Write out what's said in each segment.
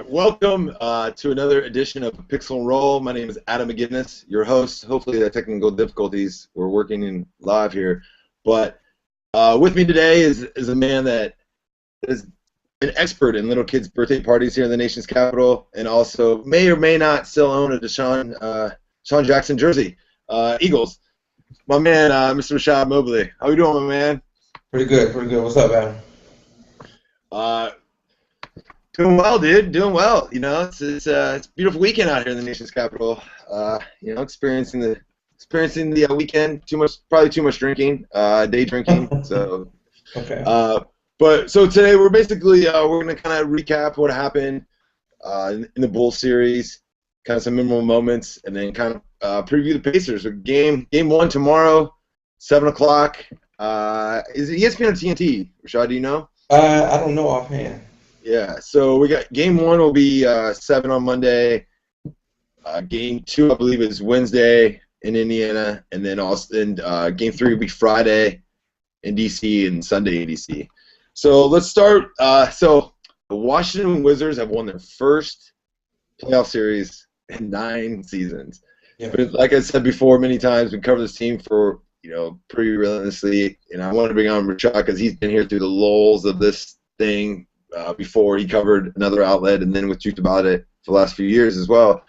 Welcome to another edition of Pixel and Roll. My name is Adam McGinnis, your host. Hopefully the technical difficulties, we're working in live here. But with me today is a man that is an expert in little kids' birthday parties here in the nation's capital, and also may or may not still own a Deshaun Jackson jersey. Eagles. My man, Mr. Rashad Mobley. How you doing, my man? Pretty good, pretty good. What's up, Adam? Doing well, dude. Doing well. You know, it's a beautiful weekend out here in the nation's capital. Experiencing the weekend. Probably too much drinking, day drinking. So, Okay. But today we're basically we're gonna kind of recap what happened in the Bulls series, kind of some memorable moments, and then kind of preview the Pacers. So game one tomorrow, 7 o'clock. Is it ESPN or TNT? Rashad, do you know? I don't know offhand. Yeah, so we got game one will be 7 on Monday. Game two, I believe, is Wednesday in Indiana, and then game three will be Friday in DC and Sunday in DC. So let's start. So the Washington Wizards have won their first playoff series in 9 seasons. Yeah. But like I said before, many times we cover this team for pretty relentlessly, and I wanted to bring on Rashad because he's been here through the lulls of this thing. Before he covered another outlet, and then with Truth About It for the last few years as well.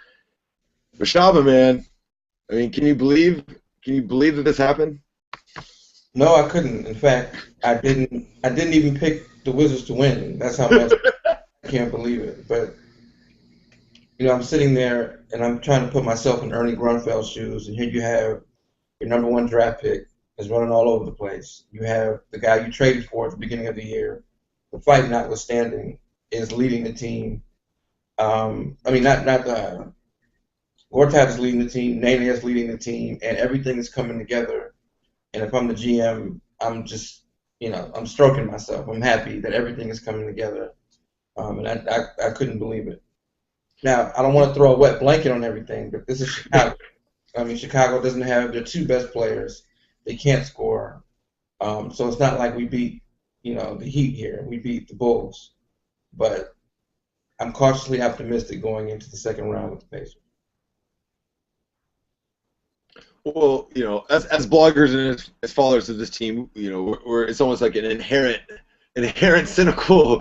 Rashad, man, I mean, can you believe that this happened? No, I couldn't. In fact, I didn't even pick the Wizards to win. That's how much I can't believe it. But I'm sitting there and I'm trying to put myself in Ernie Grunfeld's shoes, and here you have your number 1 draft pick is running all over the place. You have the guy you traded for at the beginning of the year. The fight notwithstanding, is leading the team. Gortat is leading the team, Nene is leading the team, and everything is coming together. And if I'm the GM, I'm just, I'm stroking myself. I'm happy that everything is coming together. And I couldn't believe it. Now, I don't want to throw a wet blanket on everything, but this is Chicago. Chicago doesn't have their 2 best players. They can't score. So it's not like we beat the Heat here. We beat the Bulls. But I'm cautiously optimistic going into the second round with the Pacers. Well, as bloggers and as followers of this team, it's almost like an inherent cynical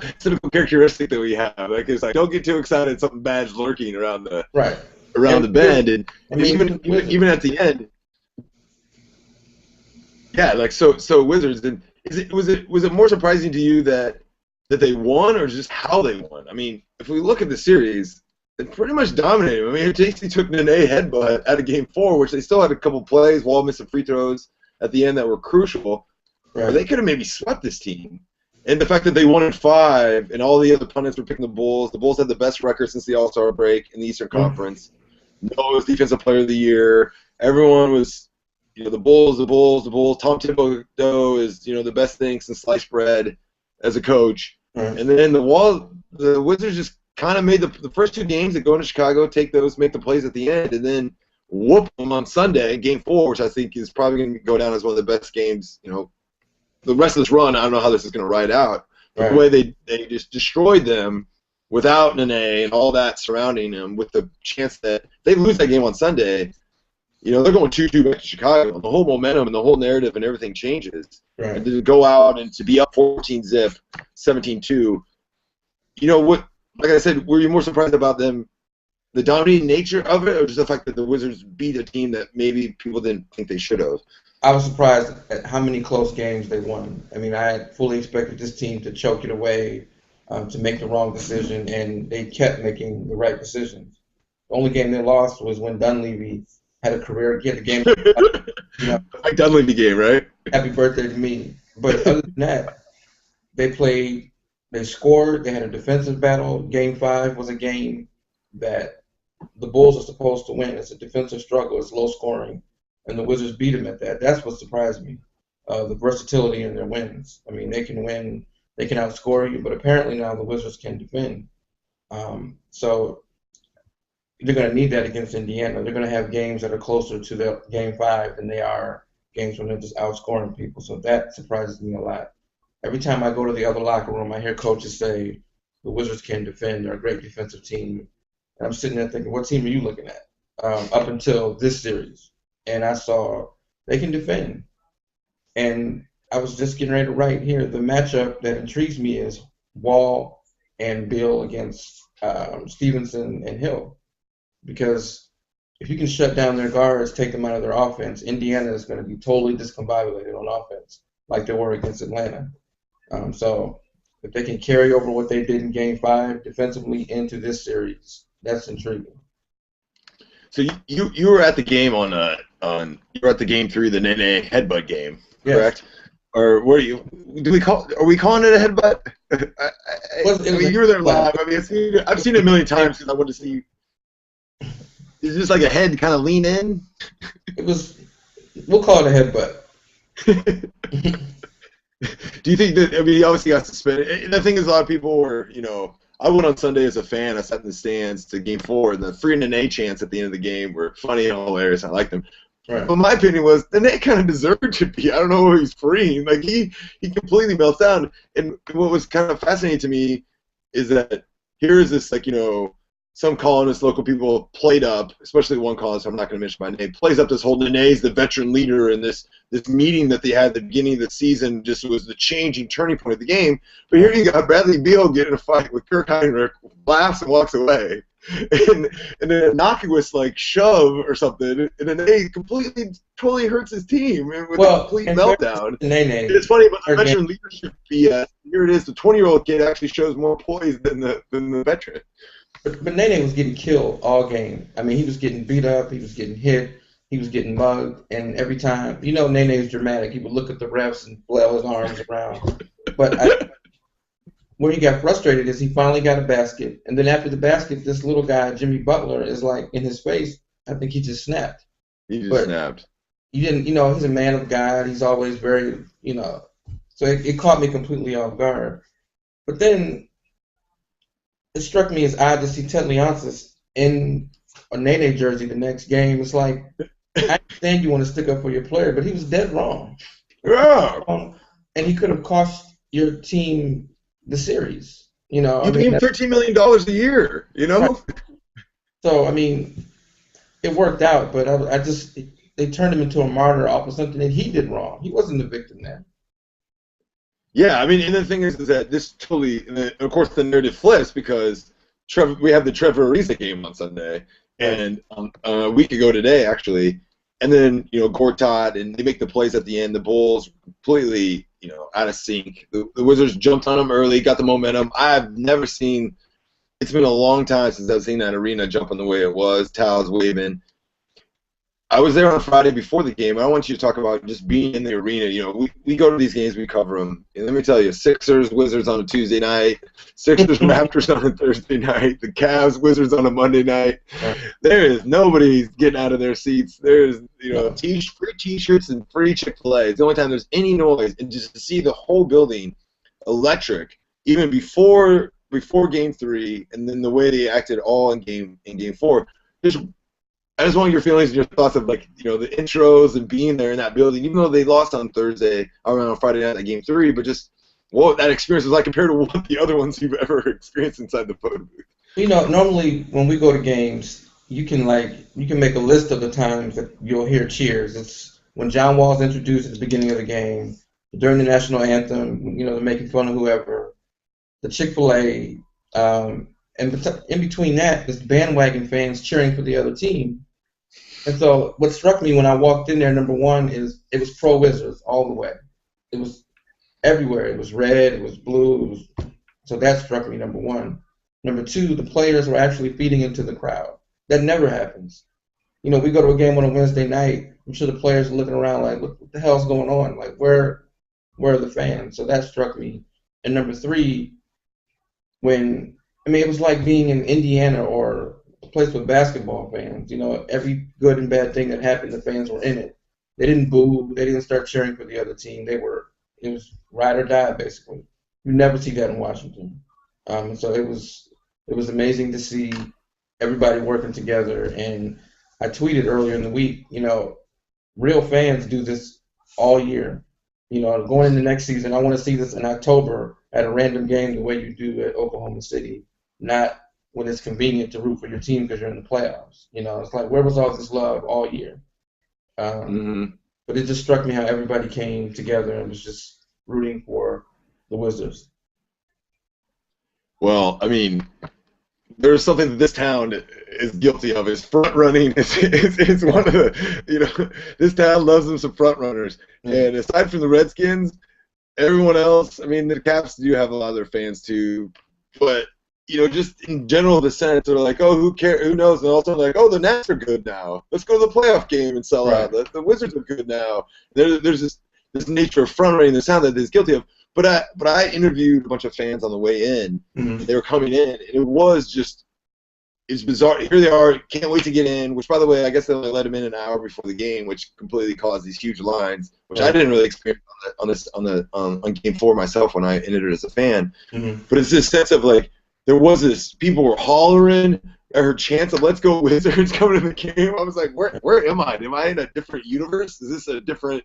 characteristic that we have. Like it's like, don't get too excited, something bad's lurking around the bend, and even at the end. Yeah, like so Wizards. And was it more surprising to you that they won, or just how they won? I mean, if we look at the series, they pretty much dominated. I mean, JC took an headbutt out of game 4, which they still had a couple plays, Wall missed some free throws at the end that were crucial. Right. But they could have maybe swept this team. And the fact that they won in 5, and all the other pundits were picking the Bulls. The Bulls had the best record since the All-Star break in the Eastern Conference. Noah was Defensive Player of the Year. Everyone was. The Bulls. Tom Thibodeau is, the best thing since sliced bread as a coach. Right. And then the Wizards just kind of made the first 2 games that go into Chicago, take those, make the plays at the end, and then whoop them on Sunday, game 4, which I think is probably going to go down as one of the best games. The rest of this run, I don't know how this is going to ride out. But the way they just destroyed them without Nene and all that surrounding them, with the chance that they lose that game on Sunday, they're going 2-2 back to Chicago. The whole momentum and the whole narrative and everything changes. Right. And to go out and to be up 14-zip, 17-2, like I said, were you more surprised about them, the dominating nature of it, or just the fact that the Wizards beat a team that maybe people didn't think they should have? I was surprised at how many close games they won. I mean, I fully expected this team to choke it away, to make the wrong decision, and they kept making the right decisions. The only game they lost was when Dunleavy had a career, get the game. Like Dunleavy game, right? Happy birthday to me. But other than that, they played, they scored, they had a defensive battle. Game 5 was a game that the Bulls are supposed to win. It's a defensive struggle, it's low scoring, and the Wizards beat them at that. That's what surprised me, the versatility in their wins. I mean, they can win, they can outscore you, but apparently now the Wizards can defend. So they're going to need that against Indiana. They're going to have games that are closer to the game 5 than they are games when they're just outscoring people. So that surprises me a lot. Every time I go to the other locker room, I hear coaches say, the Wizards can defend. They're a great defensive team. And I'm sitting there thinking, what team are you looking at up until this series? And I saw they can defend. And I was just getting ready to write here. The matchup that intrigues me is Wall and Bill against Stevenson and Hill. Because if you can shut down their guards, take them out of their offense, Indiana is going to be totally discombobulated on offense, like they were against Atlanta. So if they can carry over what they did in Game 5 defensively into this series, that's intriguing. So you were at the game you were at the Game 3, the Nene headbutt game, correct? Yes. Or were you? Are we calling it a headbutt? You were there live. I mean, I've seen it a million times because I wanted to see. Is this like a head kind of lean in? It was. We'll call it a headbutt. Do you think that? I mean, he obviously got suspended. And the thing is, a lot of people were, I went on Sunday as a fan. I sat in the stands to Game 4, and the free Nene chants at the end of the game were funny and hilarious. I liked them. Right. But my opinion was Nene kind of deserved to be. I don't know who he's freeing. Like he completely melts down. And what was kind of fascinating to me is that here is this some colonists, local people played up, especially one colonist, I'm not going to mention my name, plays up this whole Nene's the veteran leader, and this meeting that they had at the beginning of the season just was the changing turning point of the game. But here you got Bradley Beal getting in a fight with Kirk Heinrich, laughs and walks away. And then a innocuous shove or something, and Nene totally hurts his team with a complete meltdown. It's funny about the veteran leadership BS. Here it is, the 20-year-old kid actually shows more poise than the veteran. But Nene was getting killed all game. I mean, he was getting beat up, he was getting hit, he was getting mugged, and every time, Nene is dramatic. He would look at the refs and flail his arms around. But where he got frustrated is he finally got a basket, and then after the basket, this little guy, Jimmy Butler, is in his face. I think he just snapped. He just snapped. He didn't, he's a man of God. He's always very, so it caught me completely off guard. But then it struck me as odd to see Ted Leonsis in a Nene jersey the next game. It's like, I understand you want to stick up for your player, but he was dead wrong. Yeah. And he could have cost your team the series. You pay him $13 million a year, Right. So, I mean, it worked out, but they turned him into a martyr off of something that he did wrong. He wasn't the victim there. Yeah, I mean, and the thing is that this totally, of course, the narrative flips because we have the Trevor Ariza game on Sunday, and a week ago today, actually, and then, Gortat, and they make the plays at the end. The Bulls completely, out of sync. The Wizards jumped on them early, got the momentum. I've never seen, it's been a long time since I've seen that arena jumping the way it was, towels waving. I was there on Friday before the game. I want you to talk about just being in the arena. We go to these games, we cover them. And let me tell you, Sixers, Wizards on a Tuesday night, Sixers, Raptors on a Thursday night, the Cavs, Wizards on a Monday night. There is nobody getting out of their seats. There's, free T-shirts and free Chick-fil-A. It's the only time there's any noise. And just to see the whole building electric, even before Game 3, and then the way they acted all in Game 4, I just want your feelings and your thoughts of the intros and being there in that building, even though they lost on Friday night at Game 3, but just what that experience was like compared to what the other ones you've ever experienced inside the photo booth. Normally when we go to games, you can make a list of the times that you'll hear cheers. It's when John Wall's introduced at the beginning of the game, during the national anthem, they're making fun of whoever, the Chick-fil-A, and in between that, there's bandwagon fans cheering for the other team. And so what struck me when I walked in there, number one, is it was pro-Wizards all the way. It was everywhere. It was red. It was blue. So that struck me, number one. Number two, the players were actually feeding into the crowd. That never happens. We go to a game on a Wednesday night. I'm sure the players are looking around like, what the hell's going on? Like, where are the fans? So that struck me. And number three, it was like being in Indiana or a place with basketball fans. Every good and bad thing that happened, the fans were in it. They didn't boo. They didn't start cheering for the other team. It was ride or die, basically. You never see that in Washington. So it was amazing to see everybody working together. And I tweeted earlier in the week, real fans do this all year. Going into next season, I want to see this in October at a random game the way you do at Oklahoma City, not when it's convenient to root for your team because you're in the playoffs. It's like, where was all this love all year? But it just struck me how everybody came together and was just rooting for the Wizards. Well, I mean, there's something that this town is guilty of. Is front running. It's one of the, this town loves them some front runners. And aside from the Redskins, everyone else, I mean, the Caps do have a lot of their fans too. But, just in general, the Senate, they're like, oh, who cares? Who knows? And also like, oh, the Nats are good now. Let's go to the playoff game and sell out. The Wizards are good now. There's this nature of front running the town that is guilty of. But I interviewed a bunch of fans on the way in. They were coming in, and it's bizarre. Here they are, can't wait to get in. Which, by the way, I guess they only let them in an hour before the game, which completely caused these huge lines, which I didn't really experience on Game 4 myself when I entered as a fan. But it's this sense of like there was this people were hollering. I heard chants of "Let's go Wizards" coming to the game. I was like, where am I? Am I in a different universe? Is this a different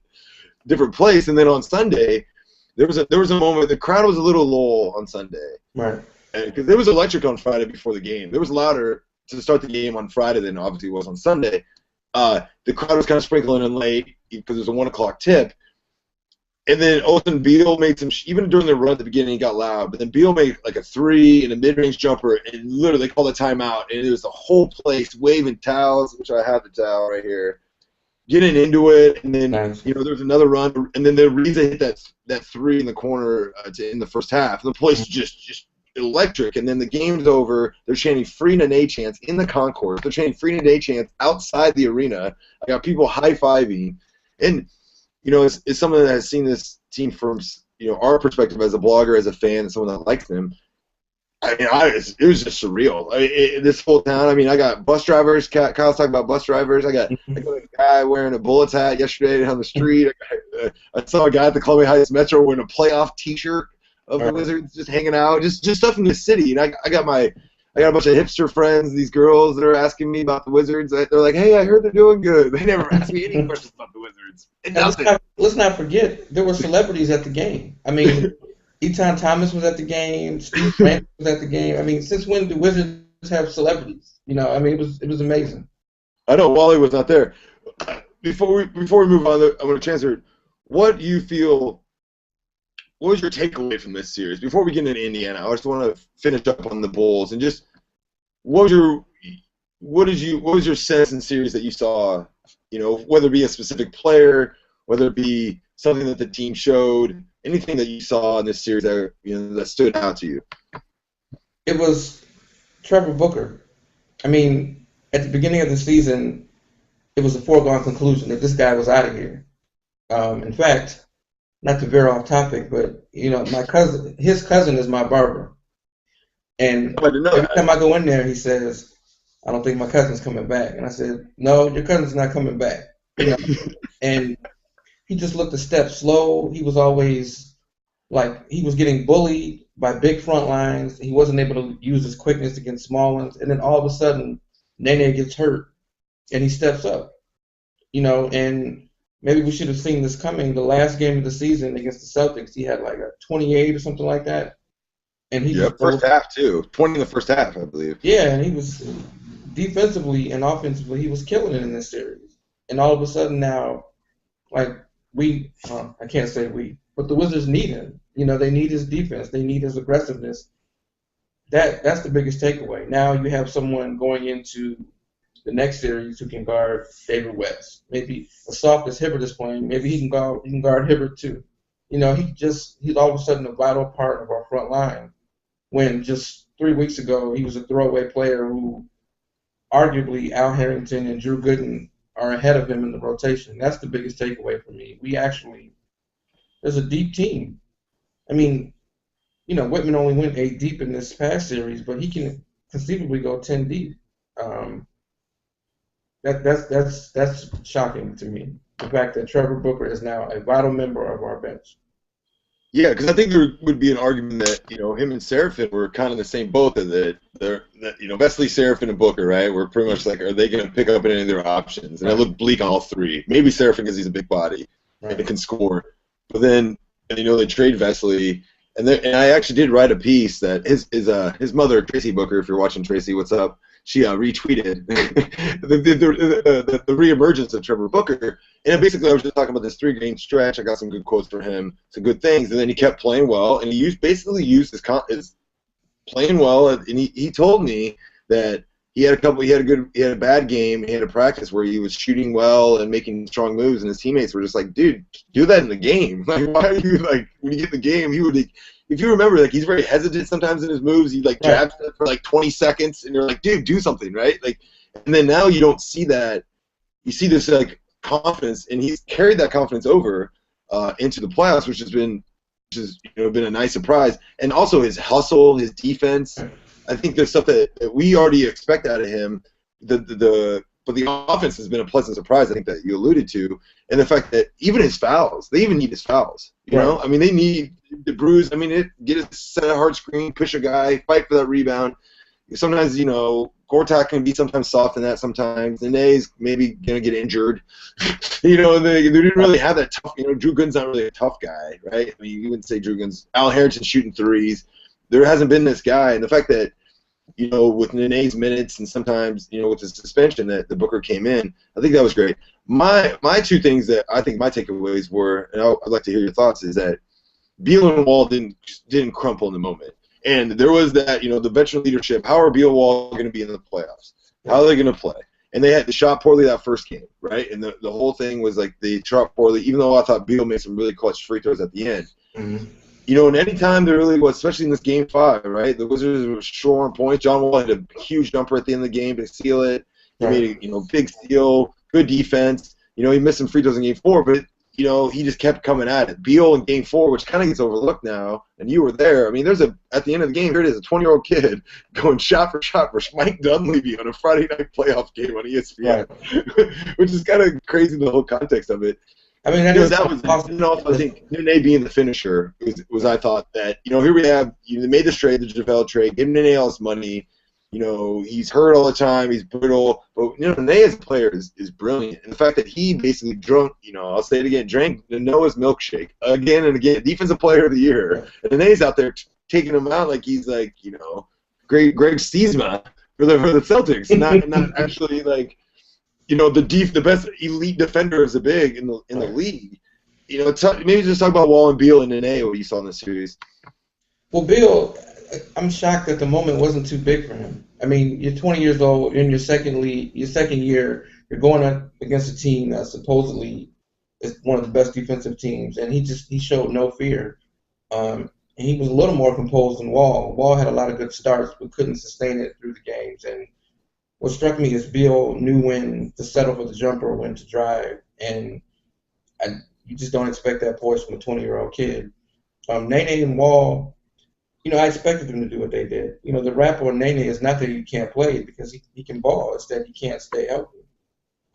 place? And then on Sunday, there was a moment. The crowd was a little low on Sunday, right? Because it was electric on Friday before the game. It was louder to start the game on Friday than obviously it was on Sunday. The crowd was kind of sprinkling in late because it was a 1 o'clock tip. And then Olsen Beal made some, even during the run at the beginning, he got loud. But then Beal made like a 3 and a mid-range jumper, and literally they called a timeout. And it was the whole place waving towels, which I have the towel right here, getting into it. And then there was another run, and then the Ariza hit that 3 in the corner to end the first half. The place just electric. And then the game's over. They're chanting "Free Nene" chants in the concourse. They're chanting "Free Nene" chants outside the arena. I got people high-fiving, and it's someone that has seen this team from our perspective as a blogger, as a fan, and someone that likes them. I mean, it was just surreal. This whole town. I mean, I got bus drivers. Kyle's talking about bus drivers. I got a guy wearing a Bullets hat yesterday on the street. I saw a guy at the Columbia Heights Metro wearing a playoff T-shirt of the Wizards, just hanging out, just stuff in the city. And I got a bunch of hipster friends, these girls that are asking me about the Wizards. They're like, hey, I heard they're doing good. They never asked me any questions about the Wizards. Let's not forget, there were celebrities at the game. I mean, Etan Thomas was at the game. Steve Grant was at the game. I mean, since when do Wizards have celebrities? I mean, it was amazing. I know Wally was not there. Before we move on, I want to answer. What do you feel? What was your takeaway from this series? Before we get into Indiana, I just want to finish up on the Bulls and just what was your sense in series that you saw? Whether it be a specific player, whether it be something that the team showed, anything that you saw in this series that that stood out to you. It was Trevor Booker. I mean, at the beginning of the season, it was a foregone conclusion that this guy was out of here. In fact, not to veer off topic, but his cousin is my barber, and every time I go in there, he says, "I don't think my cousin's coming back." And I said, "No, your cousin's not coming back." And he just looked a step slow. He was always like he was getting bullied by big front lines. He wasn't able to use his quickness against small ones, and then all of a sudden, Nene gets hurt, and he steps up. And maybe we should have seen this coming. The last game of the season against the Celtics, he had like a 28 or something like that. And he first half too. 20 in the first half, I believe. Yeah, and he was defensively and offensively, he was killing it in this series. And all of a sudden now, like I can't say we, but the Wizards need him. They need his defense. They need his aggressiveness. That's the biggest takeaway. Now you have someone going into the next series who can guard David West. Maybe as soft as Hibbert is playing, maybe he can guard Hibbert too. He's all of a sudden a vital part of our front line. When just 3 weeks ago he was a throwaway player who arguably Al Harrington and Drew Gooden are ahead of him in the rotation. That's the biggest takeaway for me. There's a deep team. I mean, Whitman only went 8 deep in this past series, but he can conceivably go 10 deep. That's shocking to me. The fact that Trevor Booker is now a vital member of our bench. Yeah, because I think there would be an argument that him and Serafin were kind of in the same boat. That Vesely, Serafin, and Booker, right? Were pretty much like, are they going to pick up any of their options? And I look bleak on all 3. Maybe Serafin because he's a big body and can score. But then, they trade Vesely, And I actually did write a piece that his mother, Tracy Booker, if you're watching Tracy, what's up? She retweeted the reemergence of Trevor Booker, and basically I was just talking about this 3-game stretch. I got some good quotes from him, some good things, and then he kept playing well, and he basically used his playing well, and he told me that he had a bad game, he had a practice where he was shooting well and making strong moves, and his teammates were just like, dude, do that in the game. Like, why are you, like, when you get in the game, he would, like, if you remember, like, he's very hesitant sometimes in his moves. He, like, jabs it for, like, 20 seconds, and you're like, dude, do something, right? Like, and then now you don't see that. You see this, like, confidence, and he's carried that confidence over into the playoffs, which has been a nice surprise. And also his hustle, his defense. I think there's stuff that we already expect out of him. But the offense has been a pleasant surprise, I think, that you alluded to, and the fact that even his fouls, they even need his fouls. You know, I mean, they need the bruise. I mean, get a set a hard screen, push a guy, fight for that rebound. Sometimes, you know, Gortat can be sometimes soft in that. Sometimes Nene's maybe gonna get injured. You know, they didn't really have that tough. You know, Drew Gooden's not really a tough guy, right? I mean, you wouldn't say Drew Gooden's. Al Harrington's shooting threes. There hasn't been this guy, and the fact that, you know, with Nene's minutes and sometimes, you know, with the suspension that the Booker came in, I think that was great. My 2 things that I think my takeaways were, and I'd like to hear your thoughts, is that Beal and Wall didn't crumple in the moment, and there was that, you know, the veteran leadership. How are Beal and Wall going to be in the playoffs? How are they going to play? And they shot poorly that first game, right? And the whole thing was like they shot poorly, even though I thought Beal made some really clutch free throws at the end. Mm-hmm. You know, and any time there really was, especially in this Game 5, right, the Wizards were short on points. John Wall had a huge jumper at the end of the game to seal it. He made a, you know, big steal, good defense. You know, he missed some free throws in Game 4, but, you know, he just kept coming at it. Beal in Game 4, which kind of gets overlooked now, and you were there. I mean, at the end of the game, here it is, a 20-year-old kid going shot for Mike Dunleavy on a Friday night playoff game on ESPN, which is kind of crazy, the whole context of it. I mean, that was awesome. And also, I think Nene being the finisher was I thought that, you know, here we have, you know, they made this trade, the JaVale trade, gave Nene all his money. You know, he's hurt all the time, he's brittle, but, you know, Nene as a player is brilliant. And the fact that he basically drank, you know, I'll say it again, drank Noah's milkshake again and again, defensive player of the year. And Nene's out there taking him out like he's like, you know, Greg Stiesma for the Celtics, not actually like, you know, the best elite defender is a big in the league. You know, maybe just talk about Wall and Beal and Nene, what you saw in the series. Well, Beal, I'm shocked that the moment wasn't too big for him. I mean, you're 20 years old, in your second year, you're going up against a team that supposedly is one of the best defensive teams, and he showed no fear. And he was a little more composed than Wall. Wall had a lot of good starts, but couldn't sustain it through the games. And what struck me is Beal knew when to settle for the jumper, when to drive, and you just don't expect that voice from a 20-year-old kid. Nene and Wall, you know, I expected them to do what they did. You know, the rap on Nene is not that he can't play, because he can ball. It's that he can't stay healthy.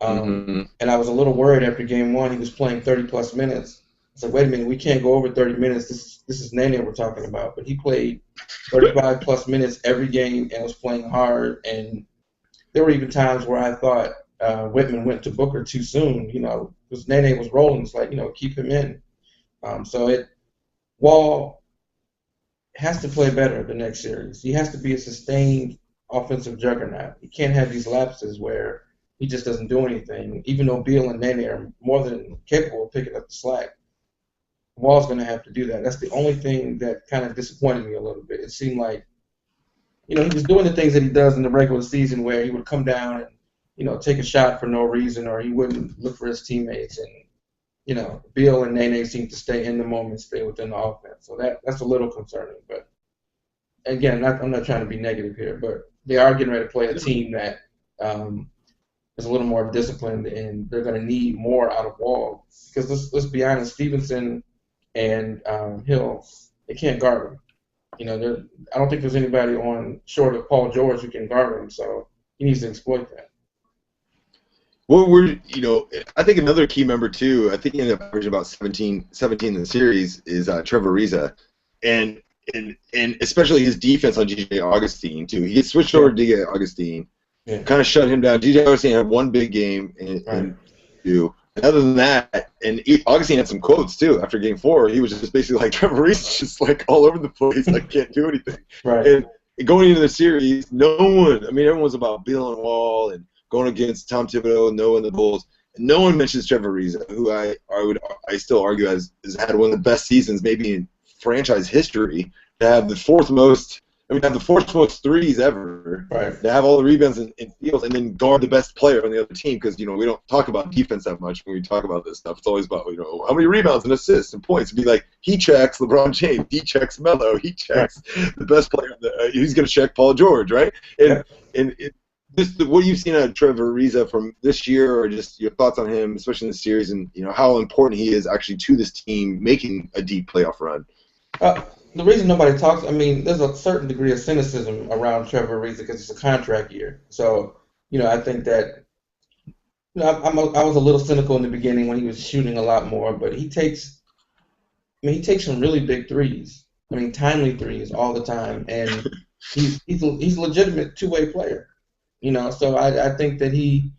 And I was a little worried after Game 1. He was playing 30-plus minutes. I said, wait a minute, we can't go over 30 minutes. This is Nene we're talking about. But he played 35-plus minutes every game and was playing hard. And there were even times where I thought Whitman went to Booker too soon, you know, because Nene was rolling. It's like, you know, keep him in. Wall has to play better the next series. He has to be a sustained offensive juggernaut. He can't have these lapses where he just doesn't do anything, even though Beal and Nene are more than capable of picking up the slack. Wall's going to have to do that. That's the only thing that kind of disappointed me a little bit. It seemed like, you know, he was doing the things that he does in the regular season where he would come down and, you know, take a shot for no reason, or he wouldn't look for his teammates. And, you know, Beal and Nene seem to stay in the moment, stay within the offense. So that's a little concerning. But, again, I'm not trying to be negative here, but they are getting ready to play a team that is a little more disciplined, and they're going to need more out of Wall. Because let's be honest, Stevenson and Hill, they can't guard him. You know, I don't think there's anybody on short of Paul George who can guard him, so he needs to exploit that. Well, you know, I think another key member too, I think he ended up averaging about 17 in the series, is Trevor Ariza, and especially his defense on G.J. Augustine too. He gets switched over to G.J. Augustine, kind of shut him down. G.J. Augustine had one big game and two. other than that, and Augustine had some quotes too after Game 4. He was just basically like, Trevor Reese is just like all over the place. I can't do anything. Right. And going into the series, no one. I mean, everyone's about Bill and Wall and going against Tom Thibodeau and Noah and the Bulls. And no one mentions Trevor Reese, who I still argue has had one of the best seasons maybe in franchise history. To have the fourth most threes ever. Right. To have all the rebounds and steals, and then guard the best player on the other team, because we don't talk about defense that much when we talk about this stuff. It's always about how many rebounds and assists and points. It'd be like he checks LeBron James, he checks Melo, he checks the best player. He's going to check Paul George, right? And what you've seen out of Trevor Ariza from this year, or just your thoughts on him, especially in the series, and how important he is actually to this team making a deep playoff run. The reason nobody talks, there's a certain degree of cynicism around Trevor Ariza because it's a contract year. So, I think that, I was a little cynical in the beginning when he was shooting a lot more, but he takes some really big threes. Timely threes all the time, and he's a legitimate two-way player. So I think that he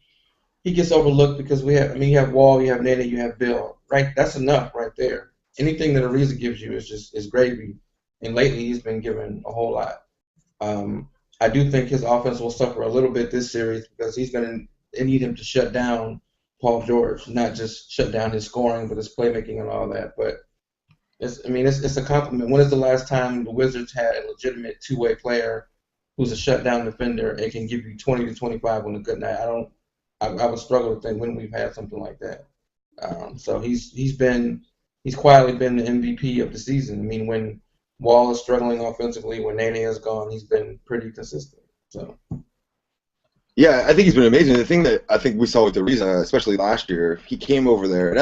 gets overlooked because you have Wall, you have Nene, you have Bill, right? That's enough right there. Anything that Ariza gives you is gravy, and lately he's been given a whole lot. I do think his offense will suffer a little bit this series because he's going to need him to shut down Paul George, not just shut down his scoring, but his playmaking and all that. But it's a compliment. When is the last time the Wizards had a legitimate two-way player who's a shutdown defender and can give you 20 to 25 on a good night? I would struggle to think when we've had something like that. So he's quietly been the MVP of the season. When Wall is struggling offensively, when Nene is gone, he's been pretty consistent. So. Yeah, I think he's been amazing. The thing that I think we saw with Ariza, especially last year, he came over there, and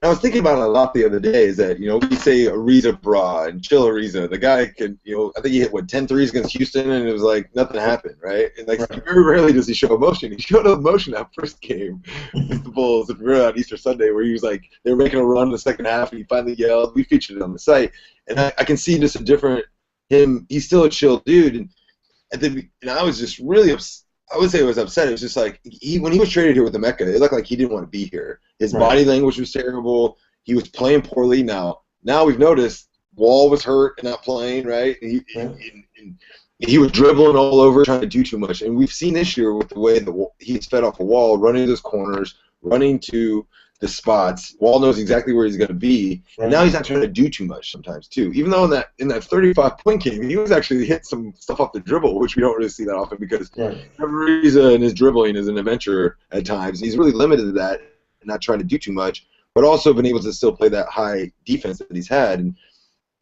I was thinking about it a lot the other day, is that, we say Ariza bra and chill Ariza. The guy could, I think he hit, 10 threes against Houston, and it was like nothing happened, right? And very rarely does he show emotion. He showed emotion that first game against the Bulls, if you remember on Easter Sunday, where he was like, they were making a run in the second half, and he finally yelled. We featured it on the site. And I can see just a different him. He's still a chill dude. And I was just really upset. I would say I was upset. It was just like when he was traded here with the Mecca, it looked like he didn't want to be here. His body language was terrible. He was playing poorly. Now we've noticed Wall was hurt and not playing, right? And he was dribbling all over, trying to do too much. And we've seen this year with the way he's fed off a Wall, running to those corners, running to the spots. Wall knows exactly where he's going to be. Right. And now he's not trying to do too much sometimes too. Even though in that 35-point game, he was actually hit some stuff off the dribble, which we don't really see that often because Ariza and his dribbling is an adventure at times. He's really limited to that and not trying to do too much, but also been able to still play that high defense that he's had. And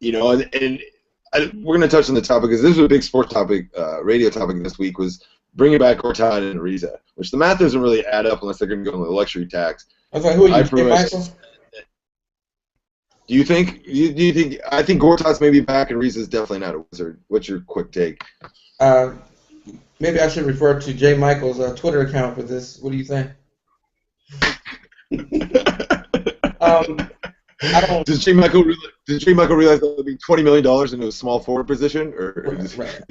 we're going to touch on the topic because this was a big sports topic, radio topic this week, was bringing back Gortat and Ariza, which the math doesn't really add up unless they're going to go on the luxury tax. Okay, who are you, Michael? Do you think? I think Gortat's maybe back and Ariza's definitely not a Wizard. What's your quick take? Maybe I should refer to J. Michael's Twitter account for this. What do you think? Does J. Michael realize that would be $20 million in a small forward position? Right.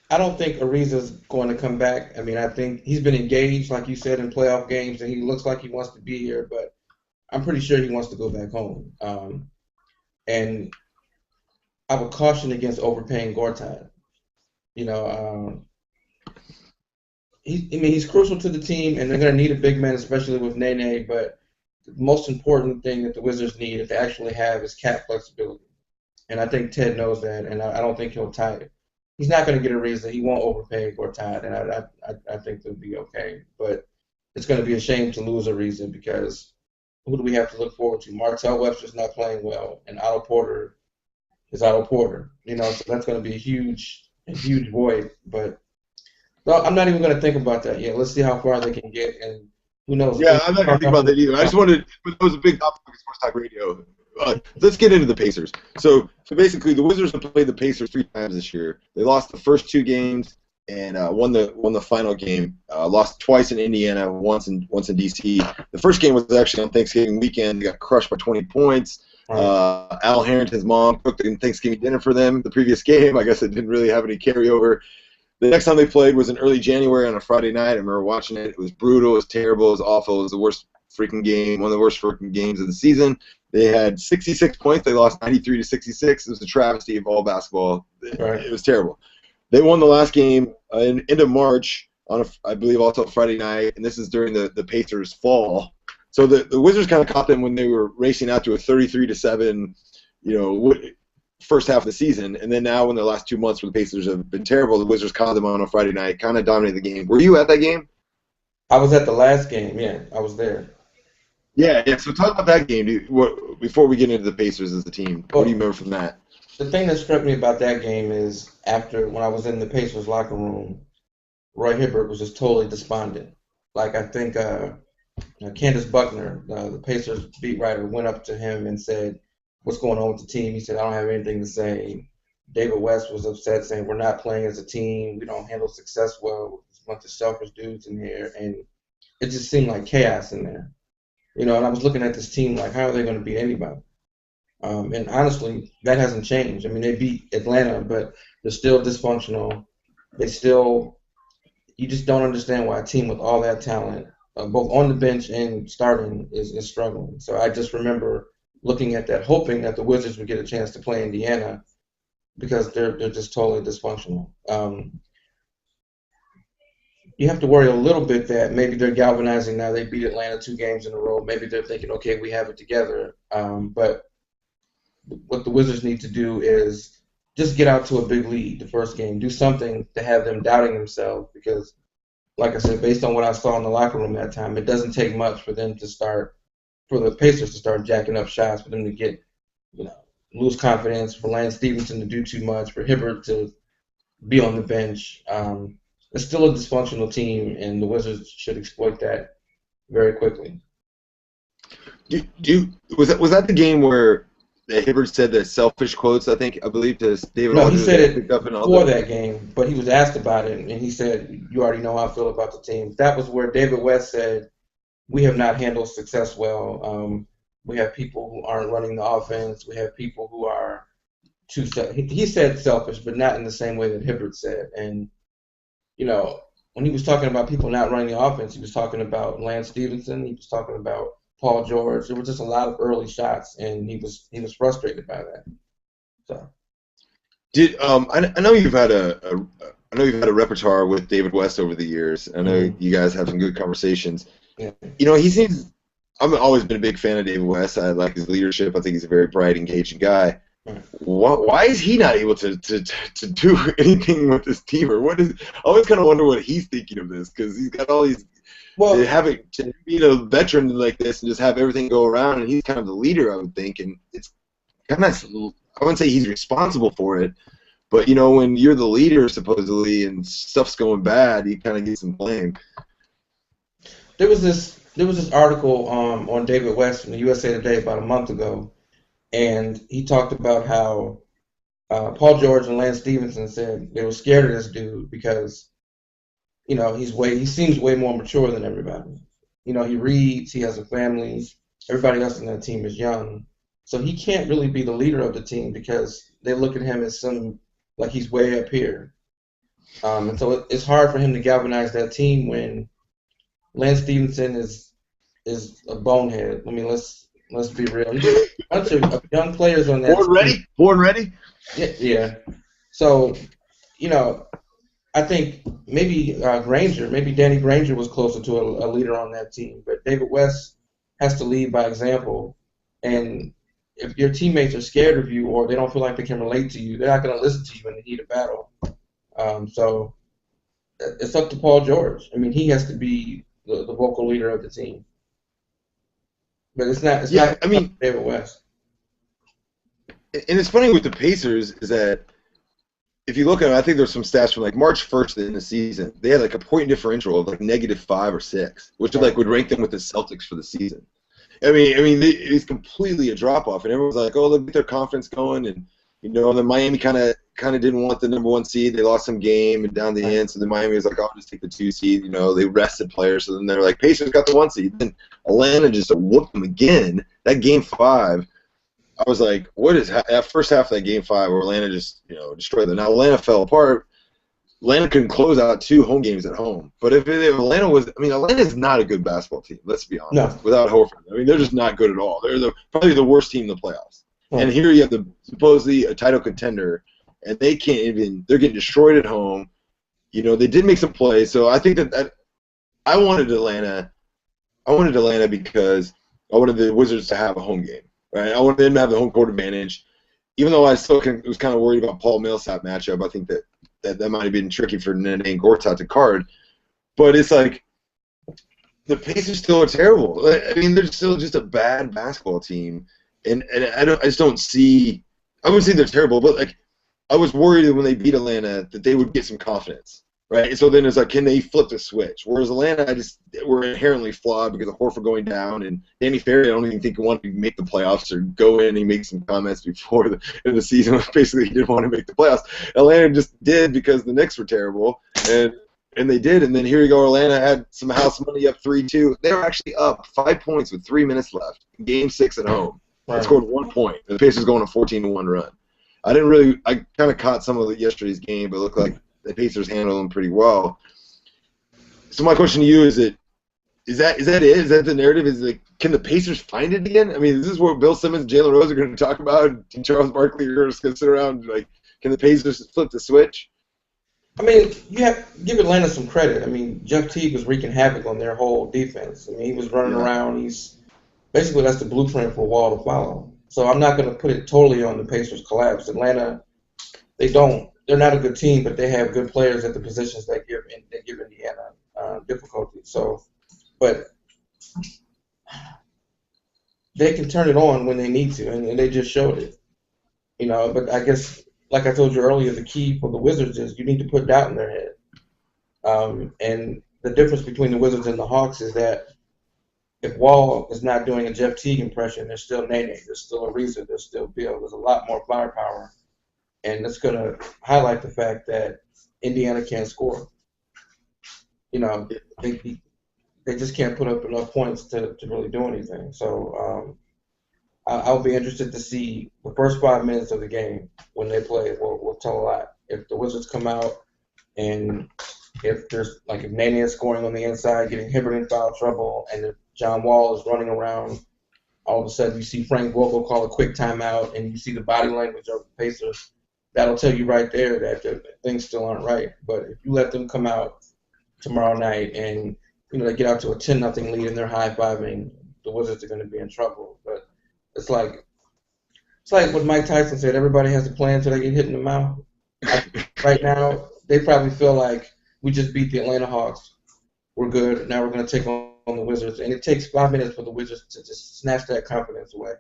I don't think Ariza's going to come back. I think he's been engaged, like you said, in playoff games, and he looks like he wants to be here, but I'm pretty sure he wants to go back home. And I would caution against overpaying Gortat. He's crucial to the team, and they're going to need a big man, especially with Nene, but the most important thing that the Wizards need, if they actually have, is cap flexibility. And I think Ted knows that, and I don't think he'll tie it. He's not going to get Ariza. He won't overpay Gortat, and I think they'll be okay. But it's going to be a shame to lose Ariza because who do we have to look forward to? Martell Webster's not playing well, and Otto Porter is Otto Porter. So that's going to be a huge void. But I'm not even going to think about that yet. Let's see how far they can get, and who knows? Yeah, I'm not going to think about that either. I just wanted – that was a big topic of Sports Talk Radio. Let's get into the Pacers. So basically, the Wizards have played the Pacers 3 times this year. They lost the first 2 games and won the final game. Lost twice in Indiana, once in D.C. The first game was actually on Thanksgiving weekend. They got crushed by 20 points. Al Harrington's mom cooked Thanksgiving dinner for them the previous game. I guess it didn't really have any carryover. The next time they played was in early January on a Friday night. I remember watching it. It was brutal. It was terrible. It was awful. It was the worst freaking game, one of the worst freaking games of the season. They had 66 points. They lost 93 to 66. It was a travesty of all basketball. Right. It was terrible. They won the last game in end of March on, I believe, also Friday night, and this is during the Pacers' fall. So the Wizards kind of caught them when they were racing out to a 33-7, first half of the season, and then now in the last 2 months where the Pacers have been terrible, the Wizards caught them on a Friday night, kind of dominated the game. Were you at that game? I was at the last game. Yeah, I was there. Yeah. So talk about that game before we get into the Pacers as a team. What do you remember from that? The thing that struck me about that game is when I was in the Pacers locker room, Roy Hibbert was just totally despondent. Like, I think Candace Buckner, the Pacers beat writer, went up to him and said, "What's going on with the team?" He said, "I don't have anything to say." David West was upset, saying, "We're not playing as a team. We don't handle success well. There's a bunch of selfish dudes in here." And it just seemed like chaos in there. And I was looking at this team like, how are they going to beat anybody? And honestly, that hasn't changed. I mean, they beat Atlanta, but they're still dysfunctional. You just don't understand why a team with all that talent, both on the bench and starting, is struggling. So I just remember looking at that, hoping that the Wizards would get a chance to play Indiana because they're just totally dysfunctional. You have to worry a little bit that maybe they're galvanizing now. They beat Atlanta 2 games in a row. Maybe they're thinking, okay, we have it together. But what the Wizards need to do is just get out to a big lead the first game. Do something to have them doubting themselves because, like I said, based on what I saw in the locker room that time, it doesn't take much for the Pacers to start jacking up shots, for them to get, lose confidence, for Lance Stevenson to do too much, for Hibbert to be on the bench. It's still a dysfunctional team, and the Wizards should exploit that very quickly. Was that the game where Hibbert said the selfish quotes? I believe to David. No, he said it before that game, but he was asked about it, and he said, "You already know how I feel about the team." That was where David West said, "We have not handled success well. We have people who aren't running the offense. We have people who are too." He said selfish, but not in the same way that Hibbert said. And when he was talking about people not running the offense, he was talking about Lance Stevenson. He was talking about Paul George. There were just a lot of early shots, and he was frustrated by that. So, I know you've had a repertoire with David West over the years. I know you guys have some good conversations. Yeah. He seems. I've always been a big fan of David West. I like his leadership. I think he's a very bright, engaging guy. Why is he not able to do anything with this team? Or I always kind of wonder what he's thinking of this, because he's got all these. To be a veteran like this and just have everything go around, and he's kind of the leader, I would think, and it's kind of, I wouldn't say he's responsible for it, but when you're the leader supposedly and stuff's going bad, you kind of get some blame. There was this article on David West from the USA Today about a month ago, and he talked about how Paul George and Lance Stevenson said they were scared of this dude because he seems way more mature than everybody. He reads, he has a family, everybody else on that team is young. So he can't really be the leader of the team because they look at him as like he's way up here. And so it's hard for him to galvanize that team when Lance Stevenson is a bonehead. I mean, let's be real. He's a bunch of young players on that team. Born ready? Yeah. So, I think maybe Danny Granger was closer to a leader on that team, but David West has to lead by example. And if your teammates are scared of you or they don't feel like they can relate to you, they're not going to listen to you in the heat of battle. So it's up to Paul George. I mean, he has to be the vocal leader of the team. But it's not David West. And it's funny with the Pacers is that if you look at it, I think there's some stats from like March 1st in the season. They had like a point differential of like -5 or 6, which would rank them with the Celtics for the season. I mean, it's completely a drop off, and everyone's like, "Oh, look at their confidence going," and then Miami kind of didn't want the number 1 seed. They lost some game and down the end, so then Miami was like, "I'll just take the 2 seed." They rested players, so then they're like, "Pacers got the 1 seed." Then Atlanta just whooped them again. That game 5. I was like, what is that first half of that game 5 where Atlanta just, destroyed them. Now, Atlanta fell apart. Atlanta can close out 2 home games at home. But if Atlanta was, I mean, Atlanta's not a good basketball team. Let's be honest. No. Without Horford, I mean, they're just not good at all. They're probably the worst team in the playoffs. Hmm. And here you have supposedly a title contender, and they can't even. They're getting destroyed at home. You know, they did make some plays, so I think that I wanted Atlanta. I wanted Atlanta because I wanted the Wizards to have a home game, right? I wanted them to have the home court advantage. Even though I still was kind of worried about Paul Millsap matchup, I think that might have been tricky for Nene and Gortat to guard. But it's like the Pacers still are terrible. I mean, they're still just a bad basketball team, and I just don't see. I wouldn't say they're terrible, but like I was worried that when they beat Atlanta that they would get some confidence. Right, and so then it's like, can they flip the switch? Whereas Atlanta, we're inherently flawed because of Horford going down, and Danny Ferry, I don't even think he wanted to make the playoffs or go in. He made some comments before the season. Basically, he didn't want to make the playoffs. Atlanta just did because the Knicks were terrible, and they did. And then here you go, Atlanta had some house money up 3-2. They were actually up 5 points with 3 minutes left. Game 6 at home. Right. They scored 1 point. The Pacers going a 14-1 run. I kind of caught some of yesterday's game, but it looked like the Pacers handled them pretty well. So my question to you is that is that it? Is that the narrative? Is like, can the Pacers find it again? I mean, is this what Bill Simmons and Jalen Rose are going to talk about? And Charles Barkley are just going to sit around like, can the Pacers flip the switch? I mean, you have to give Atlanta some credit. I mean, Jeff Teague was wreaking havoc on their whole defense. I mean, he was running around. Basically that's the blueprint for Wall to follow. So I'm not going to put it totally on the Pacers' collapse. Atlanta, they're not a good team, but they have good players at the positions that give Indiana difficulty. So, but they can turn it on when they need to, and they just showed it. You know, but I guess, like I told you earlier, the key for the Wizards is you need to put doubt in their head. And the difference between the Wizards and the Hawks is that if Wall is not doing a Jeff Teague impression, there's still Nene, there's still Ariza, there's still Bill. There's a lot more firepower. And it's going to highlight the fact that Indiana can't score. You know, they just can't put up enough points to really do anything. So I'll be interested to see the first 5 minutes of the game when they play. Will tell a lot. If the Wizards come out and if Nene is scoring on the inside, getting Hibbert in foul trouble, and if John Wall is running around, all of a sudden you see Frank Vogel call a quick timeout and you see the body language of the Pacers. That'll tell you right there that things still aren't right. But if you let them come out tomorrow night and they get out to a 10-0 lead and they're high-fiving, the Wizards are going to be in trouble. But it's like what Mike Tyson said: everybody has a plan until they get hit in the mouth. Right now, they probably feel like we just beat the Atlanta Hawks. We're good. Now we're going to take on the Wizards, and it takes 5 minutes for the Wizards to just snatch that confidence away.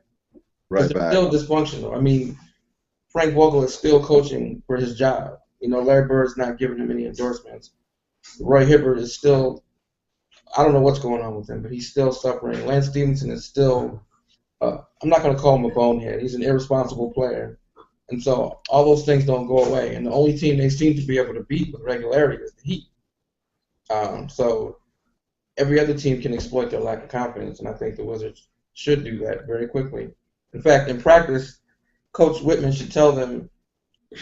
Right back. They're still dysfunctional. I mean, Frank Vogel is still coaching for his job. Larry Bird's not giving him any endorsements. Roy Hibbert is still, I don't know what's going on with him, but he's still suffering. Lance Stevenson is still, I'm not going to call him a bonehead. He's an irresponsible player. And so all those things don't go away. And the only team they seem to be able to beat with regularity is the Heat. So every other team can exploit their lack of confidence, and I think the Wizards should do that very quickly. In fact, in practice, Coach Whitman should tell them,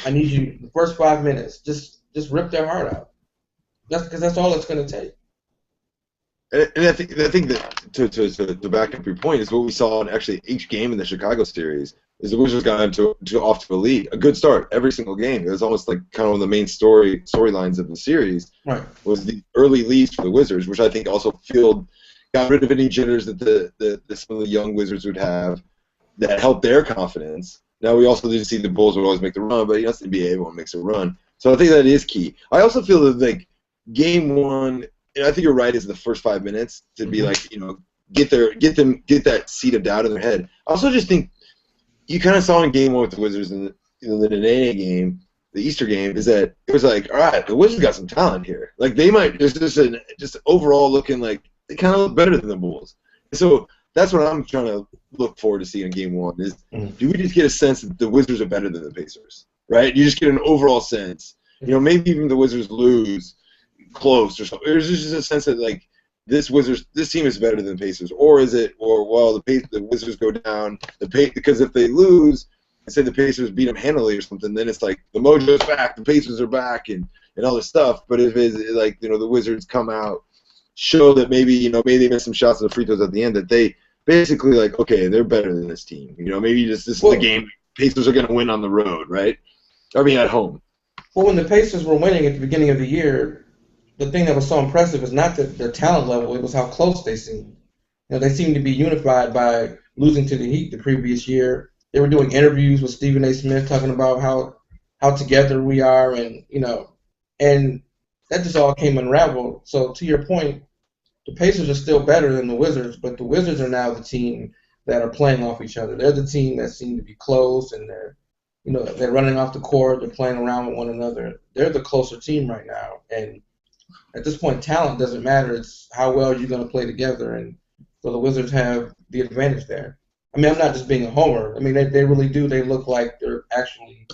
I need you, the first 5 minutes, just rip their heart out. Because that's all it's going to take. And I think that to back up your point is what we saw in actually each game in the Chicago series is the Wizards got off to a lead, a good start every single game. It was almost like kind of one of the main storylines of the series. Right. Was the early leads for the Wizards, which I think also got rid of any jitters that some of the young Wizards would have that helped their confidence. Now we also did see the Bulls would always make the run, but it's the NBA, everyone makes a run. So I think that is key. I also feel that game one, and I think you're right, is the first 5 minutes to be get that seed of doubt in their head. I also just think you kind of saw in game one with the Wizards in the Nene game, the Easter game, is that it was like, all right, the Wizards got some talent here. Like they might just overall looking like they kind of look better than the Bulls. So that's what I'm trying to look forward to seeing in game one is do we just get a sense that the Wizards are better than the Pacers, right? You just get an overall sense. Maybe even the Wizards lose close or something. There's just a sense that this team is better than the Pacers, or is it? Or the Wizards go down because if they lose and say the Pacers beat them handily or something, then it's like the mojo's back, the Pacers are back, and and all this stuff. But if it's like the Wizards come out, show that maybe maybe they missed some shots at the free throws at the end, that they basically like, okay, they're better than this team. Maybe this is the game Pacers are going to win on the road, right? I mean, at home. Well, when the Pacers were winning at the beginning of the year, the thing that was so impressive is not their talent level; it was how close they seemed. They seemed to be unified by losing to the Heat the previous year. They were doing interviews with Stephen A. Smith talking about how together we are, and and that just all came unraveled. So to your point, the Pacers are still better than the Wizards, but the Wizards are now the team that are playing off each other. They're the team that seem to be close, and they're running off the court, they're playing around with one another. They're the closer team right now, and at this point, talent doesn't matter. It's how well you're going to play together, and so the Wizards have the advantage there. I mean, I'm not just being a homer. I mean, they really do. They look like they're actually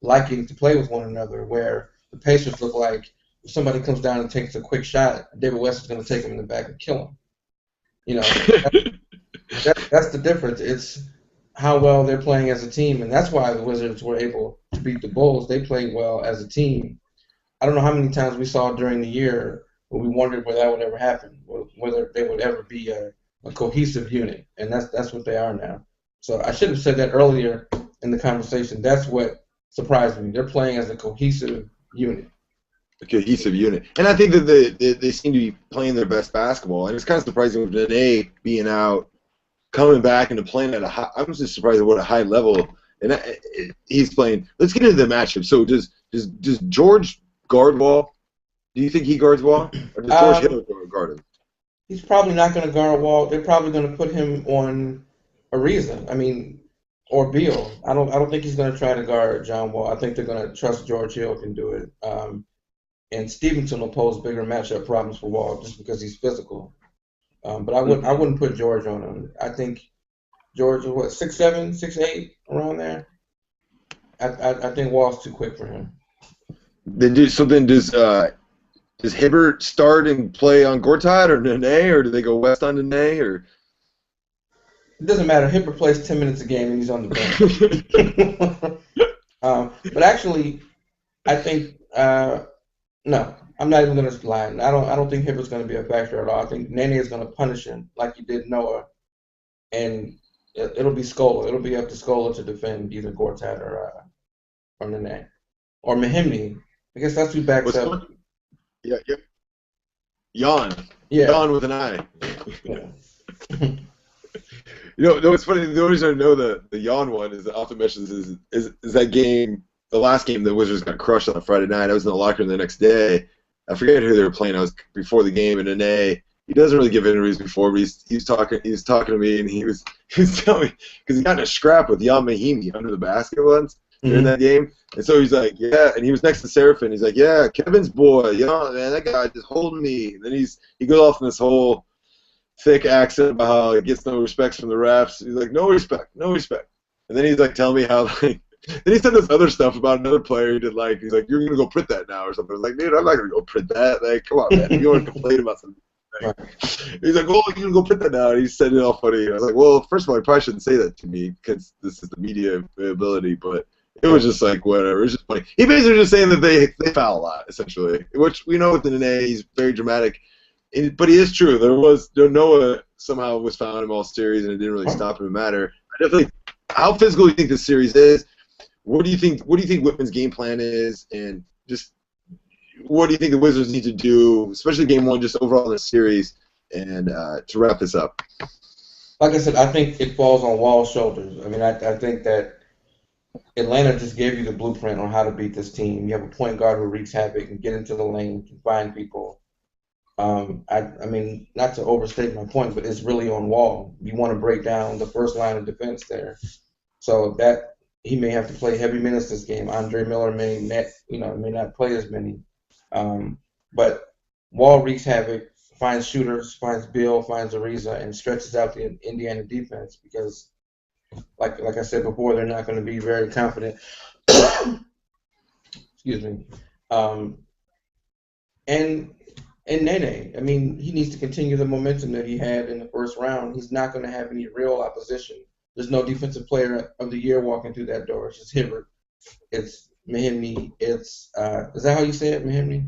liking to play with one another, where the Pacers look like if somebody comes down and takes a quick shot, David West is going to take him in the back and kill him. That's the difference. It's how well they're playing as a team, and that's why the Wizards were able to beat the Bulls. They played well as a team. I don't know how many times we saw during the year where we wondered whether that would ever happen, whether they would ever be a cohesive unit, and that's what they are now. So I should have said that earlier in the conversation. That's what surprised me. They're playing as a cohesive unit. A cohesive unit. And I think that they seem to be playing their best basketball. And it's kind of surprising with Nene being out, coming back and playing at a high. I'm just surprised at what a high level and he's playing. Let's get into the matchup. So does George guard Wall? Do you think he guards Wall? Or does George Hill guard him? He's probably not going to guard Wall. They're probably going to put him on Ariza. I mean, or Beal. I don't think he's going to try to guard John Wall. I think they're going to trust George Hill can do it. And Stevenson will pose bigger matchup problems for Wall just because he's physical. But I wouldn't put George on him. I think George is 6'7", 6'8", around there. I think Wall's too quick for him. Does Hibbert start and play on Gortat or Nene, or do they go West on Nene? Or it doesn't matter. Hibbert plays 10 minutes a game and he's on the bench. But actually, I think no. I'm not even going to lie. I don't think Hibbert's going to be a factor at all. I think Nene is going to punish him like he did Noah, and it'll be Scola. It'll be up to Scola to defend either Gortat or Nene or Mahimni. I guess that's who backs up. Yeah. Jan. Yeah. Jan with an I. Yeah. It's funny. The only reason I know the Jan one is that often mentions is that game, the last game the Wizards got crushed on a Friday night. I was in the locker room the next day. I forget who they were playing. I was before the game, and Nene, he doesn't really give interviews before, but he was talking to me, and he was telling me because he got in a scrap with Jan Mahimi under the basket once during that game, and so he's like, yeah, and he was next to Seraphin. He's like, yeah, Kevin's boy, Jan, man, that guy just holding me. And then he goes off in this whole thick accent about how he gets no respect from the refs. He's like, no respect, and then he's like telling me how like. Then he said this other stuff about another player he did like. He's like, you're going to go print that now or something. I was like, dude, I'm not going to go print that. Like, come on, man. If you want to complain about something. Like, he's like, well, you can go print that now. And he said it all funny. I was like, well, first of all, he probably shouldn't say that to me because this is the media availability. But it was just like, whatever. It was just funny. He basically just saying that they foul a lot, essentially. Which we know with the Nene, he's very dramatic. But he is true. Noah somehow was fouling him all series and it didn't really stop him matter. I definitely, how physical do you think this series is? What do you think Whitman's game plan is, and just what do you think the Wizards need to do, especially game one, just overall in the series, and to wrap this up? Like I said, I think it falls on Wall's shoulders. I mean, I think that Atlanta just gave you the blueprint on how to beat this team. You have a point guard who wreaks havoc and get into the lane, can find people. I mean, not to overstate my point, but it's really on Wall. You want to break down the first line of defense there, so that. He may have to play heavy minutes this game. Andre Miller may not play as many. But Wall wreaks havoc, finds shooters, finds Bill, finds Ariza, and stretches out the Indiana defense because, like I said before, they're not going to be very confident. Excuse me. And Nene, I mean, he needs to continue the momentum that he had in the first round. He's not going to have any real opposition. There's no defensive player of the year walking through that door. It's just Hibbert. It's Mahimni. It's is that how you say it, Mahimni?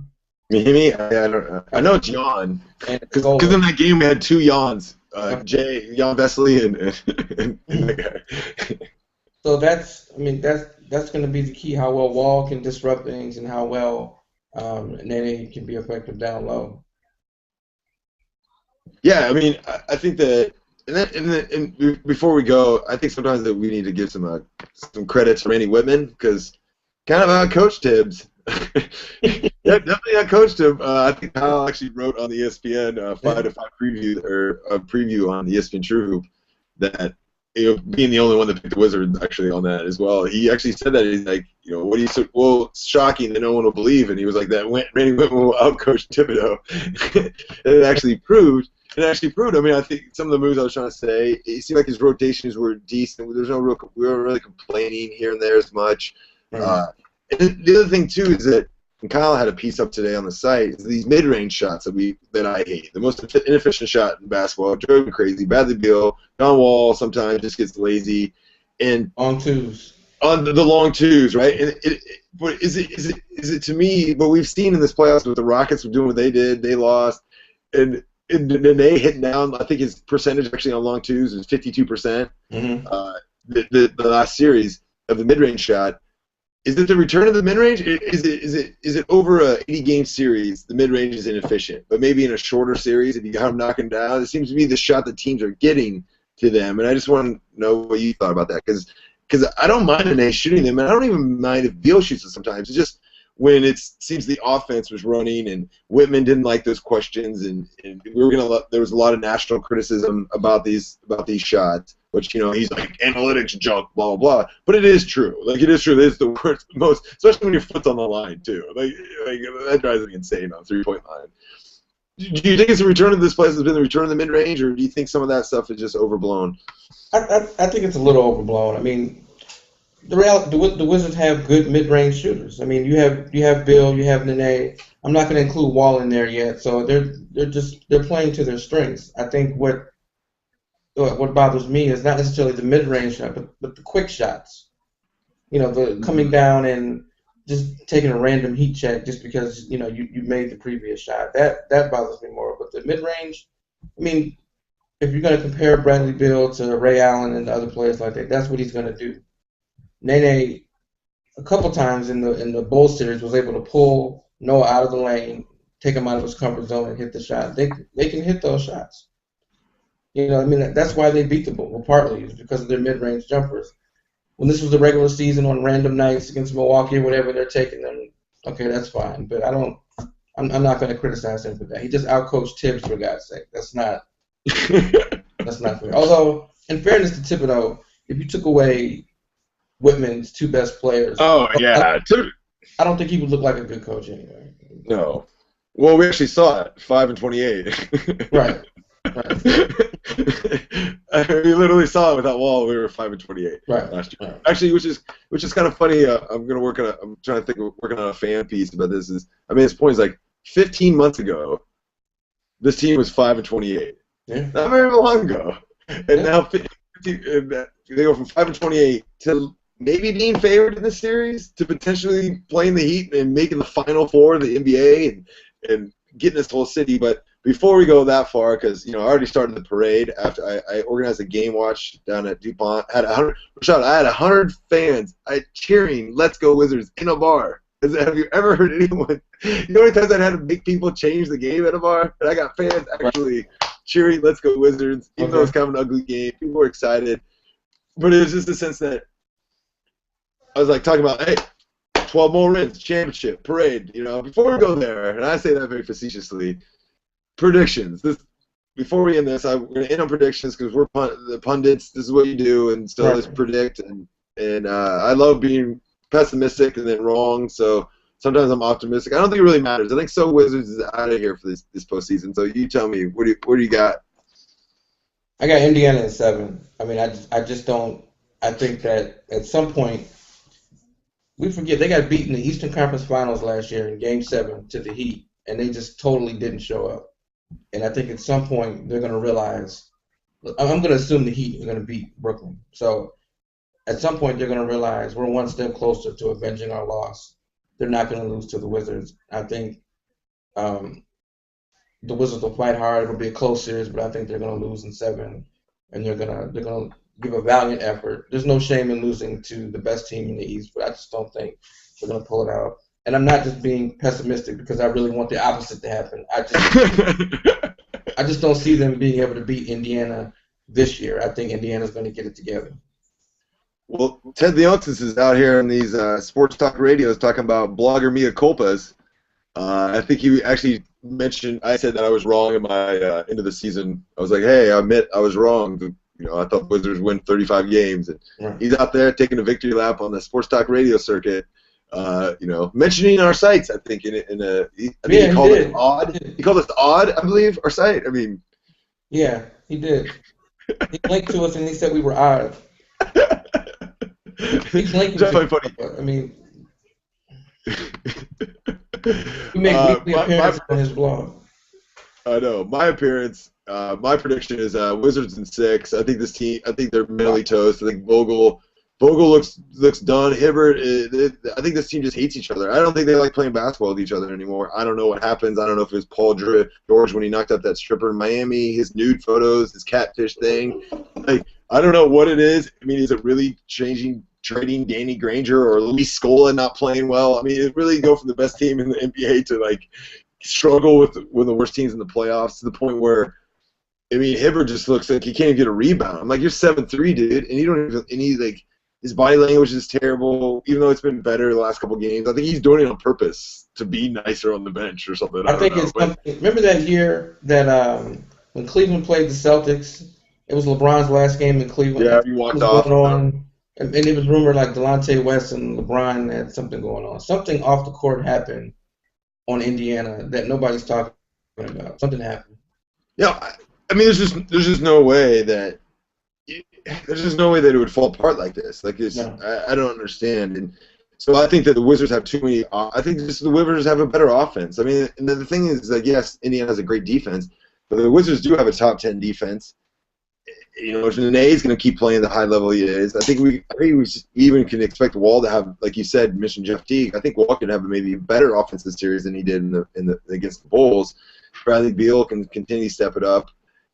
Mihimi, I don't. I know it's Jan And because Gola. in that game we had two Jans, Okay. Jan Vesely and that guy. So that's going to be the key. How well Wall can disrupt things, and how well Nene can be effective down low. Yeah, I mean, I think that, and before we go, I think sometimes that we need to give some credits to Randy Whitman because kind of outcoached Tibbs. Yeah, definitely outcoached him. I think Kyle actually wrote on the ESPN 5-5 preview or a preview on the ESPN True Hoop that being the only one that picked the Wizards actually on that as well. He actually said that he's like, what do you say? Well, it's shocking that no one will believe, and he was like that. Randy Whitman will outcoach Thibodeau. And it actually proved. It actually proved. I mean, I think some of the moves I was trying to say, it seemed like his rotations were decent. We weren't really complaining here and there as much. Right. And the other thing too is that, and Kyle had a piece up today on the site, is these mid-range shots that I hate. The most inefficient shot in basketball, drove me crazy. Bradley Beal, John Wall sometimes just gets lazy, and On twos. on the long twos, right? And but is it to me? What we've seen in this playoffs with the Rockets doing what they did, they lost, and they hit down. I think his percentage actually on long twos is 52%. Mm-hmm. The last series of the mid-range shot. Is it the return of the mid-range? Is it over a 80-game series? The mid-range is inefficient, but maybe in a shorter series, if you got them knocking down, it seems to be the shot that teams are getting to them. And I just want to know what you thought about that, because I don't mind Nene shooting them, and I don't even mind if Beal shoots it sometimes. It's just when it seems the offense was running, and Whitman didn't like those questions, and there was a lot of national criticism about these shots. Which, he's like, analytics junk, blah, blah, blah. But it is true. Like, it is true. It is the worst, most, especially when your foot's on the line, too. Like that drives me insane on three-point line. Do you think it's a return of this place has been the return of the mid-range, or do you think some of that stuff is just overblown? I think it's a little overblown. I mean, the Wizards have good mid-range shooters. I mean, you have Bill, you have Nene. I'm not going to include Wall in there yet. So they're playing to their strengths. I think what bothers me is not necessarily the mid-range shot, but the quick shots. The coming down and just taking a random heat check just because you made the previous shot. That bothers me more. But the mid-range, I mean, if you're going to compare Bradley Beal to Ray Allen and other players like that, that's what he's going to do. Nene, a couple times in the Bulls series, was able to pull Noah out of the lane, take him out of his comfort zone, and hit the shot. They can hit those shots. That's why they beat the Bulls. Well, partly is because of their mid-range jumpers. When this was the regular season on random nights against Milwaukee or whatever, they're taking them. Okay, that's fine. But I'm not going to criticize him for that. He just outcoached Tibbs, for God's sake. That's not fair. Although, in fairness to Thibodeau, if you took away Whitman's two best players, oh yeah, I don't think he would look like a good coach anyway. No. Well, we actually saw it, 5-28. Right. We literally saw it without Wall. We were 5-28 last year. Right. Actually, which is kind of funny. I'm trying to think of working on a fan piece about this. His point is like 15 months ago, this team was 5-28. Yeah. Not very long ago, and now they go from 5-28 to maybe being favored in the series to potentially playing the Heat and making the Final Four of the NBA and getting this whole city, but. Before we go that far, because I already started the parade after I organized a game watch down at DuPont. I had 100 fans cheering "Let's go Wizards" in a bar. Have you ever heard anyone? You know how many times I had to make people change the game at a bar, and I got fans actually cheering "Let's go Wizards," even though it's kind of an ugly game. People were excited, but it was just a sense that I was like talking about, hey, 12 more wins, championship, parade. Before we go there, and I say that very facetiously. Predictions. Before we end this, we're going to end on predictions because we're the pundits. This is what you do, and so let's predict. And I love being pessimistic and then wrong. So sometimes I'm optimistic. I don't think it really matters. I think Wizards is out of here for this postseason. So you tell me, what do you got? I got Indiana at 7. I mean, I just don't. I think that at some point we forget they got beaten in the Eastern Conference Finals last year in Game 7 to the Heat, and they just totally didn't show up. And I think at some point they're going to realize. I'm going to assume the Heat are going to beat Brooklyn. So at some point they're going to realize we're one step closer to avenging our loss. They're not going to lose to the Wizards. I think the Wizards will fight hard. It'll be a close series, but I think they're going to lose in 7, and they're going to give a valiant effort. There's no shame in losing to the best team in the East, but I just don't think they're going to pull it out. And I'm not just being pessimistic because I really want the opposite to happen. I just don't see them being able to beat Indiana this year. I think Indiana's going to get it together. Well, Ted Leonsis is out here in these sports talk radios talking about blogger mea culpas. I think you actually mentioned, I said that I was wrong in my end of the season. I was like, hey, I admit I was wrong. You know, I thought Wizards win 35 games. And he's out there taking a victory lap on the sports talk radio circuit, you know, mentioning our sites, I think, he called it odd. He called us odd, I believe, our site. I mean. Yeah, he did. He linked to us and he said we were odd. He's linking definitely to funny. I mean, we make weekly appearances on his blog. I know. My prediction is Wizards in 6. I think this team. I think they're mentally toast. I think Vogel looks done. Hibbert. I think this team just hates each other. I don't think they like playing basketball with each other anymore. I don't know what happens. I don't know if it was Paul George when he knocked out that stripper in Miami, his nude photos, his catfish thing. Like, I don't know what it is. I mean, is it really trading Danny Granger or Luis Scola not playing well? I mean, it really go from the best team in the NBA to like struggle with one of the worst teams in the playoffs to the point where, I mean, Hibbert just looks like he can't even get a rebound. I'm like, you're 7'3", dude, and you don't even. And he like his body language is terrible. Even though it's been better the last couple games, I think he's doing it on purpose to be nicer on the bench or something. I think it's something. Remember that year that when Cleveland played the Celtics, it was LeBron's last game in Cleveland. Yeah, he walked off. And it was rumored like Delonte West and LeBron had something going on. Something off the court happened on Indiana that nobody's talking about. Something happened. Yeah, I mean, there's just no way that it would fall apart like this. Like it's, no. I don't understand. And so I think that the Wizards have too many. I think just the Wizards have a better offense. I mean, and the thing is that yes, Indiana has a great defense, but the Wizards do have a top 10 defense. You know, if Nene is going to keep playing the high level he is, I think we even can expect Wall to have, like you said, mentioned Jeff Teague. I think Wall can have maybe a better offensive series than he did in the against the Bulls. Bradley Beal can continue to step it up.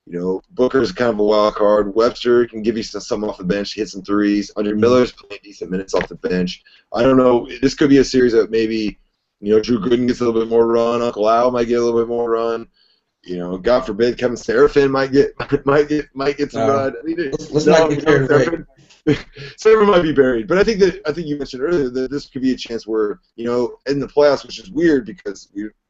You know, Booker's kind of a wild card. Webster can give you some off the bench, hit some threes. Andre Miller's playing decent minutes off the bench. I don't know. This could be a series that maybe, you know, Drew Gooden gets a little bit more run. Uncle Al might get a little bit more run. You know, God forbid, Kevin Seraphin might get some run. I mean, let's not get carried away. Seraphin might be buried, but I think you mentioned earlier that this could be a chance where, you know, in the playoffs, which is weird because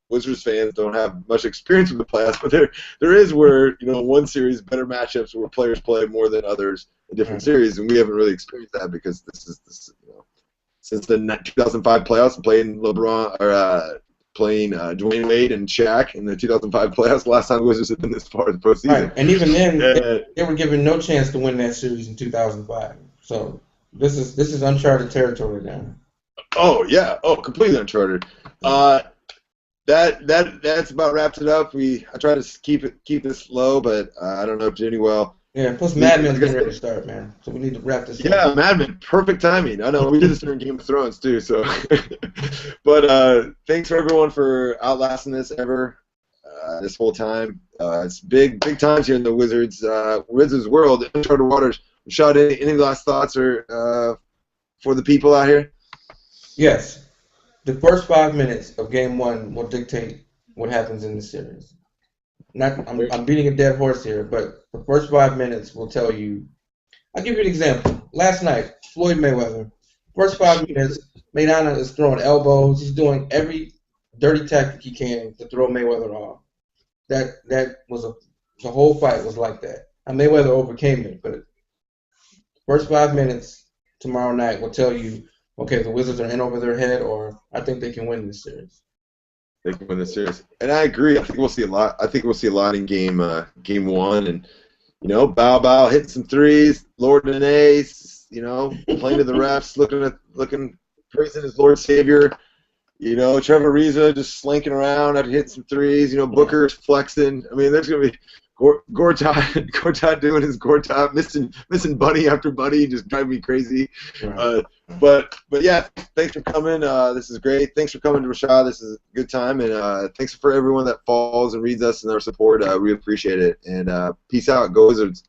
Wizards fans don't have much experience with the playoffs, but there is where, you know, one series better matchups where players play more than others in different series, and we haven't really experienced that because this you know, since the 2005 playoffs, playing Dwayne Wade and Shaq in the 2005 playoffs. Last time the Wizards had been this far in the postseason. Right. And even then, they were given no chance to win that series in 2005. So this is uncharted territory now. Oh yeah, completely uncharted. That's about wraps it up. I try to keep this low, but I don't know if doing well. Yeah, plus Mad Men's getting ready to start, man. So we need to wrap this up. Yeah, Mad Men, perfect timing. I know, we did this during Game of Thrones, too. So, but thanks for everyone for outlasting this this whole time. It's big times here in the Wizards world, uncharted waters. Rashad, any last thoughts or for the people out here? Yes. The first 5 minutes of Game 1 will dictate what happens in the series. I'm beating a dead horse here, but the first 5 minutes will tell you. I'll give you an example. Last night, Floyd Mayweather, first 5 minutes, Maidana is throwing elbows. He's doing every dirty tactic he can to throw Mayweather off. That was the whole fight was like that. And Mayweather overcame it, but first 5 minutes tomorrow night will tell you, okay, the Wizards are in over their head, or I think they can win this series. They can win the series, and I agree. I think we'll see a lot. I think we'll see a lot in game 1, and you know, Bow hitting some threes, Lord Nene, you know, playing to the refs, looking, praising his Lord Savior. You know, Trevor Ariza just slinking around after hitting some threes. You know, Booker's flexing. I mean, there's gonna be Gortat doing his Gortat, missing Buddy after Buddy, just driving me crazy. Right. But yeah, thanks for coming. This is great. Thanks for coming, Rashad. This is a good time, and thanks for everyone that follows and reads us and our support. We appreciate it. And peace out, Go Wizards.